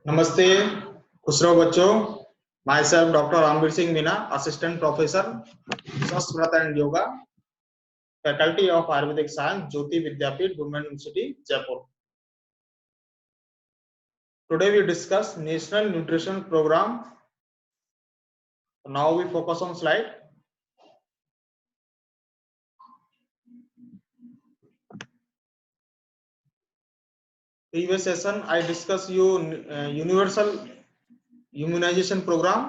नमस्ते, खुश रहो बच्चों। Myself doctor Ramveer Singh Meena, assistant professor, Sanskrit and yoga, faculty of Ayurvedic science, Jyoti Vidyapeeth, women university, Jaipur. Today we discuss National Nutrition Program. Now we focus on slide. Previous session I discussed you universal immunization program,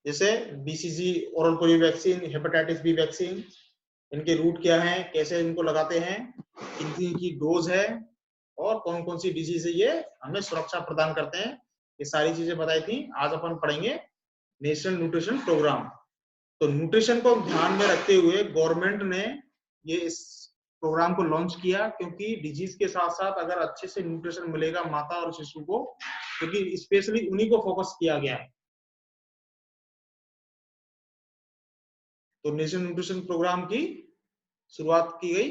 जैसे BCG, oral polio vaccine, hepatitis B vaccine, इनके route क्या हैं, कैसे इनको लगाते हैं, कितनी की डोज है और कौन कौन सी डिजीज है ये हमें सुरक्षा प्रदान करते हैं, ये सारी चीजें बताई थी। आज अपन पढ़ेंगे नेशनल न्यूट्रिशन प्रोग्राम। तो न्यूट्रिशन को ध्यान में रखते हुए गवर्नमेंट ने ये इस प्रोग्राम को लॉन्च किया, क्योंकि डिजीज के साथ साथ अगर अच्छे से न्यूट्रिशन मिलेगा माता और शिशु को, क्योंकि स्पेशली उन्हीं को फोकस किया गया है। तो नेशनल न्यूट्रिशन प्रोग्राम की शुरुआत की गई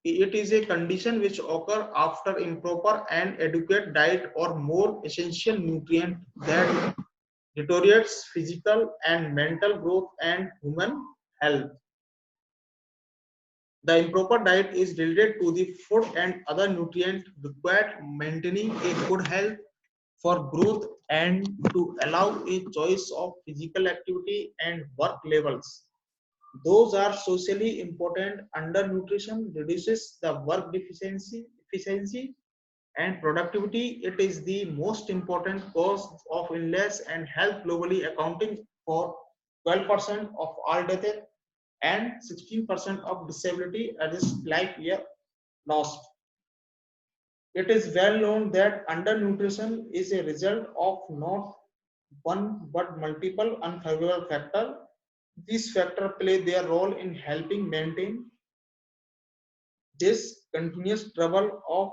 कि it is a condition which occur after improper and adequate diet or more essential nutrient that deteriorates physical and mental growth and human health. The improper diet is related to the food and other nutrients required maintaining a good health for growth and to allow a choice of physical activity and work levels. Those are socially important. Undernutrition reduces the work efficiency and productivity. It is the most important cause of illness and health globally, accounting for 12% of all deaths and 16% of disability at this life year lost. It is well known that undernutrition is a result of not one but multiple unfavorable factors. These factors play their role in helping maintain this continuous trouble of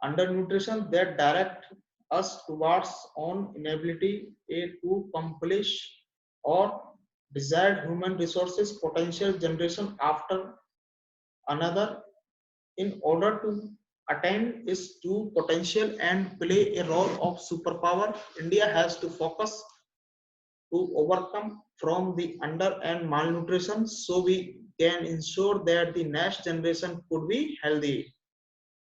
undernutrition that direct us towards on inability to accomplish or desired human resources potential generation after another. In order to attain its true potential and play a role of superpower, India has to focus to overcome from the under and malnutrition, so we can ensure that the next generation could be healthy,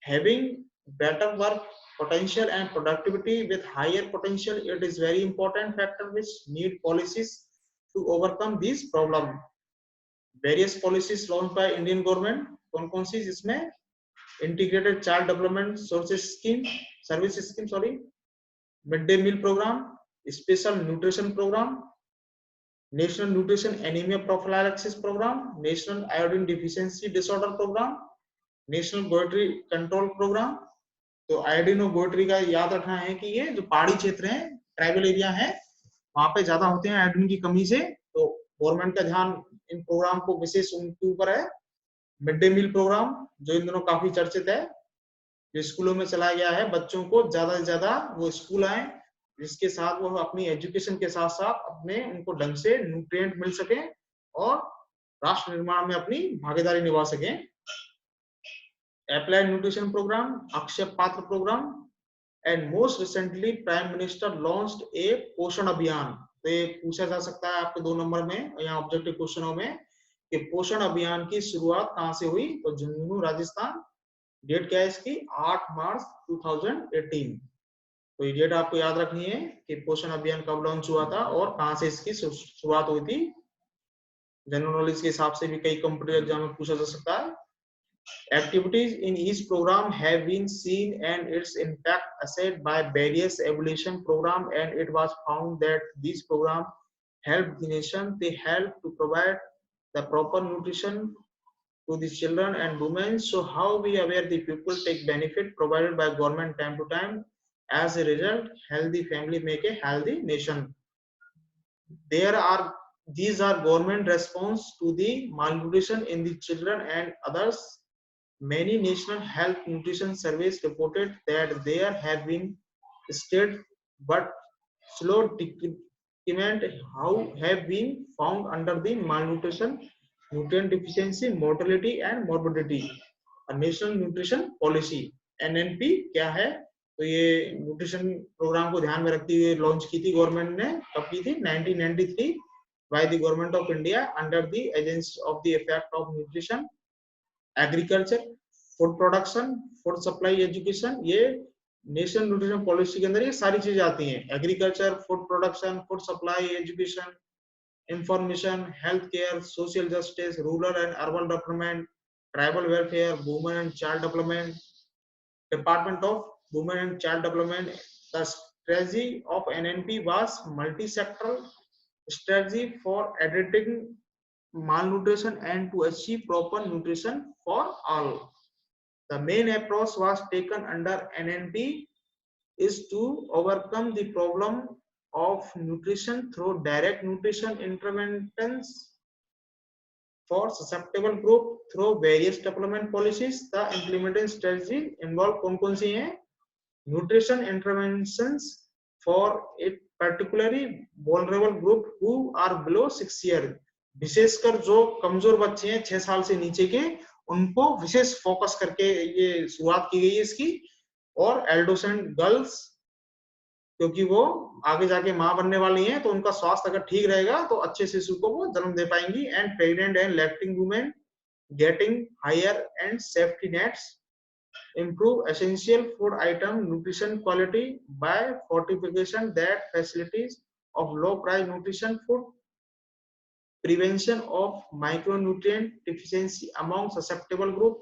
having better work potential and productivity with higher potential. It is very important factor which need policies to overcome these problem. Various policies launched by Indian government, कौन कौन सी, जिसमें integrated child development service scheme, mid day meal programme, special nutrition programme, national nutrition anaemia prophylaxis programme, national iodine deficiency disorder programme, national goitre control programme. तो iodine और goitre का याद रखना है कि ये जो पहाड़ी क्षेत्र है, ट्राइबल एरिया है, वहां पे ज्यादा होते हैं आयोडीन की कमी से। तो गवर्नमेंट का ध्यान इन प्रोग्राम को विशेष उनके ऊपर है। मिड डे मील प्रोग्राम जो इन दिनों काफी चर्चित है, जो स्कूलों में चलाया गया है, बच्चों को ज्यादा से ज्यादा वो स्कूल आए जिसके साथ वो अपनी एजुकेशन के साथ साथ अपने उनको ढंग से न्यूट्रिएंट मिल सके और राष्ट्र निर्माण में अपनी भागीदारी निभा सके। Applied nutrition programme, Akshaya Patra programme, and most recently prime minister launched a Poshan Abhiyan. तो ये पूछा जा सकता है आपके 2 नंबर में या ऑब्जेक्टिव क्वेश्चनों में कि पोषण अभियान की शुरुआत कहां से हुई। तो झुंझुनू राजस्थान। डेट क्या है इसकी, 8 मार्च 2018। तो ये डेट आपको याद रखनी है कि पोषण अभियान कब लॉन्च हुआ था और कहां से इसकी शुरुआत हुई थी। जनरल नॉलेज के हिसाब से भी कई कॉम्पिटिटिव एग्जाम में पूछा जा सकता है। Activities in each program have been seen and its impact assessed by various evaluation program, and it was found that these programs help the nation. They help to provide the proper nutrition to the children and women. So how we aware the people take benefit provided by government time to time. As a result, healthy family make a healthy nation. These are government response to the malnutrition in the children and others. Many national health nutrition surveys reported that there have been steady but slow decrement have been found under the malnutrition, nutrient deficiency, mortality and morbidity. A national nutrition policy, NNP क्या है, तो ये nutrition programme को ध्यान में रखते हुए launch की थी गवर्नमेंट ने। कब की थी? 1993 by the government of India under the agency of the effect of nutrition, agriculture, food production, food supply, education. ये नेशनल न्यूट्रिशन पॉलिसी के अंदर ये सारी चीजें आती हैं। Agriculture, food production, food supply, education, information, health care, social justice, rural and urban development, tribal welfare, women and child development, Department of Women and Child Development. The strategy of NNP was multi-sectoral strategy for addressing malnutrition and to achieve proper nutrition for all. The main approach was taken under NNP is to overcome the problem of nutrition through direct nutrition interventions for susceptible group through various development policies. The implementing strategy involve कौन-कौन सी हैं? Nutrition interventions for a particularly vulnerable group who are below 6 years. विशेषकर जो कमजोर बच्चे हैं 6 साल से नीचे के, उनको विशेष फोकस करके ये शुरुआत की गई है इसकी। और एडोलेसेंट गर्ल्स, क्योंकि वो आगे जाके मां बनने वाली हैं, तो उनका स्वास्थ्य अगर ठीक रहेगा तो अच्छे शिशु को वो जन्म दे पाएंगी। And pregnant and lactating women getting higher and safety nets, improve essential food item nutrition quality by fortification that facilities of low price nutrition food, prevention of micronutrient deficiency among susceptible group,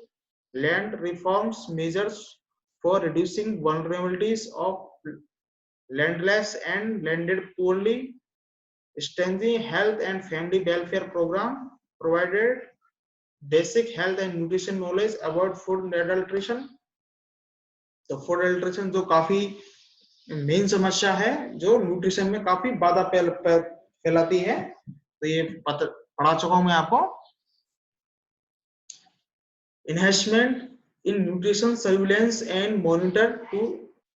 land reforms measures for reducing vulnerabilities of landless and landed poorly, strengthening health and family welfare program, provided basic health and nutrition knowledge about food adulteration. तो food adulteration जो काफी main समस्या है, जो nutrition में काफी बाधा फैलाती है, तो ये पढ़ा चुका हूं मैं आपको। enhancement in nutrition surveillance and monitor to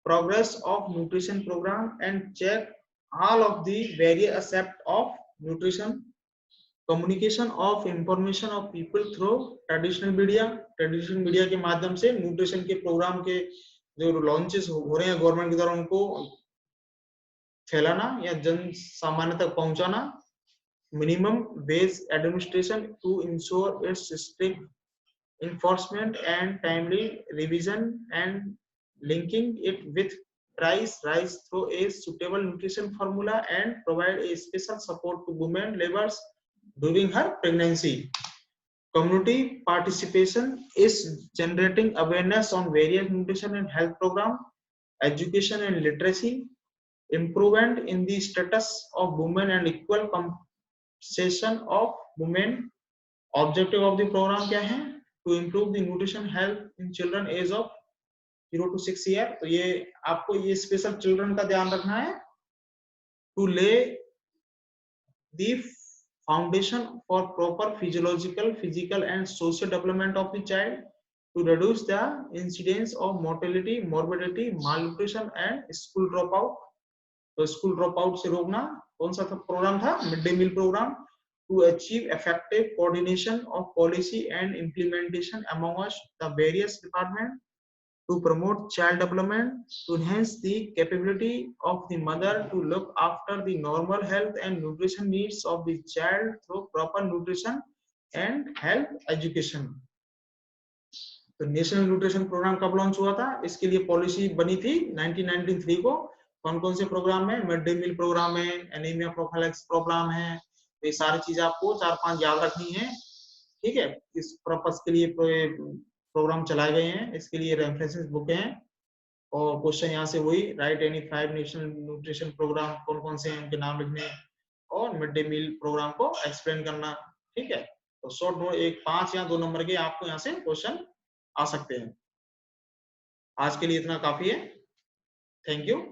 progress of nutrition program and check all of the various aspects of nutrition, communication of information of people through traditional media के माध्यम से न्यूट्रिशन के प्रोग्राम के जो लॉन्चेस हो रहे हैं government की द्वारा, उनको फैलाना या जन सामान्य तक पहुंचाना। Minimum wage administration to ensure its strict enforcement and timely revision and linking it with price rise through a suitable nutrition formula and provide a special support to women laborers during her pregnancy. Community participation is generating awareness on various nutrition and health program, education and literacy, improvement in the status of women and equal compensation of women. Objective of the program क्या है? To improve the nutrition health in children age of 0 to 6 year. तो ये आपको ये special children का ध्यान रखना है। To lay the foundation for proper physiological, physical and social development of the child, to reduce the incidence of mortality, morbidity, malnutrition and school dropout. तो school drop out से रोकना कौन सा प्रोग्राम था? Mid day meal programme. To achieve effective coordination of policy and implementation among us, the various departments, to promote child development, to enhance the capability of the mother to look after the normal health and nutrition needs of the child through proper nutrition and health education. तो national nutrition programme कब launch हुआ था? इसके लिए policy बनी थी 1993 को। कौन कौन से प्रोग्राम है? मिड डे मील प्रोग्राम है, एनीमिया प्रोफाइलैक्सिस प्रोग्राम है। तो ये सारी चीजें आपको 4-5 याद रखनी है, ठीक है। इस पर्पस के लिए प्रोग्राम चलाए गए हैं, इसके लिए रेफरेंसेस बुक हैं। और क्वेश्चन यहाँ से वही, write any 5 national nutrition programme कौन कौन से हैं, उनके नाम लिखने और मिड डे मील प्रोग्राम को एक्सप्लेन करना, ठीक है। तो शॉर्ट नोट 5 या 2 नंबर के आपको यहाँ से क्वेश्चन आ सकते हैं। आज के लिए इतना काफी है। Thank you.